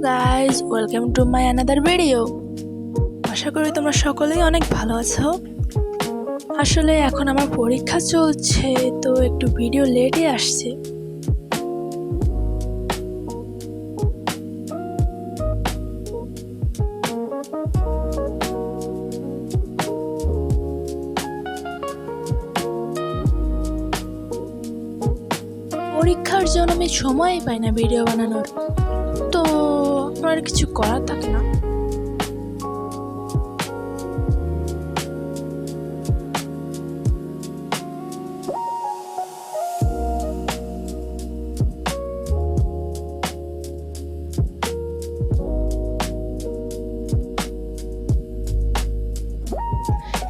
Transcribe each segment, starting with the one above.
Guys, welcome to my another video. আশা করি তোমরা সকলেই অনেক ভালো আছো। আসলে এখন আমার পরীক্ষা চলছে, তো একটু ভিডিও লেটে আসছে। পরীক্ষার জন্য আমি সময়ই পাই না ভিডিও বানানোর, তো আমার কিছু করার থাকে না।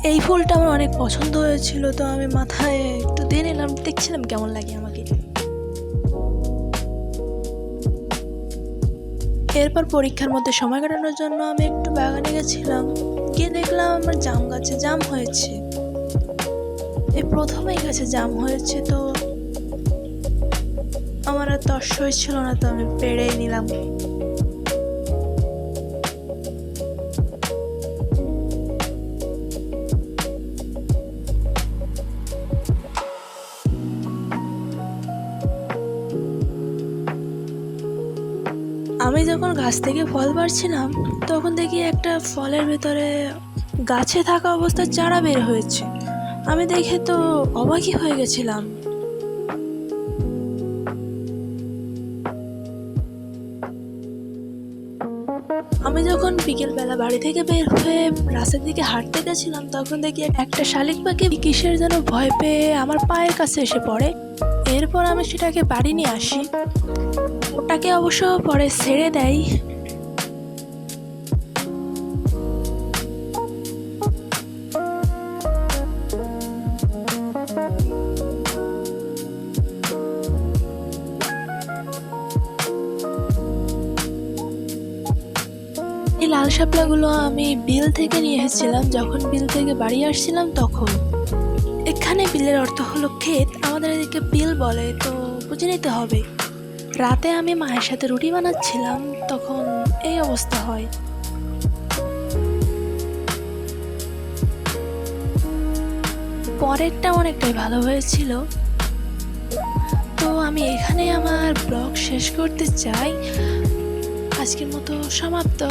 এই ফুলটা আমার অনেক পছন্দ হয়েছিল, তো আমি মাথায় একটু দিয়ে নিলাম, দেখছিলাম কেমন লাগে আমাকে। এরপর পরীক্ষার মধ্যে সময় কাটানোর জন্য আমি একটু বাগানে গেছিলাম, গিয়ে দেখলাম আমার জাম গাছে জাম হয়েছে। এই প্রথমেই গাছে জাম হয়েছে, তো আমার আর তর্স হয়েছিল না, তো আমি পেড়ে নিলাম। আমি যখন গাছ থেকে ফল পাড়ছিলাম, তখন দেখি একটা ফলের ভেতরে গাছে থাকা অবস্থায় চারা বের হয়েছে। আমি দেখে তো অবাকই হয়ে গেছিলাম। আমি যখন বিকেলবেলা বাড়ি থেকে বের হয়ে রাস্তার দিকে হাঁটতে গেছিলাম, তখন দেখি একটা শালিক পাখি কিসের যেন ভয় পেয়ে আমার পায়ের কাছে এসে পড়ে। এরপর আমি সেটাকে বাড়ি নিয়ে আসি। ওটাকে অবশ্য পরে ছেড়ে দেয়। এই লাল শাপলাগুলো আমি বিল থেকে নিয়ে এসেছিলাম। যখন বিল থেকে বাড়ি আসছিলাম, তখন এখানে বিলের অর্থ হলো ক্ষেত, আমাদের এদিকে বিল বলে, তো বুঝে নিতে হবে। রাতে আমি মায়ের সাথে রুটি বানাচ্ছিলাম, তখন এই অবস্থা হয়। পরেরটা অনেকটাই ভালো হয়েছিল। তো আমি এখানে আমার ব্লগ শেষ করতে চাই। আজকের মতো সমাপ্ত।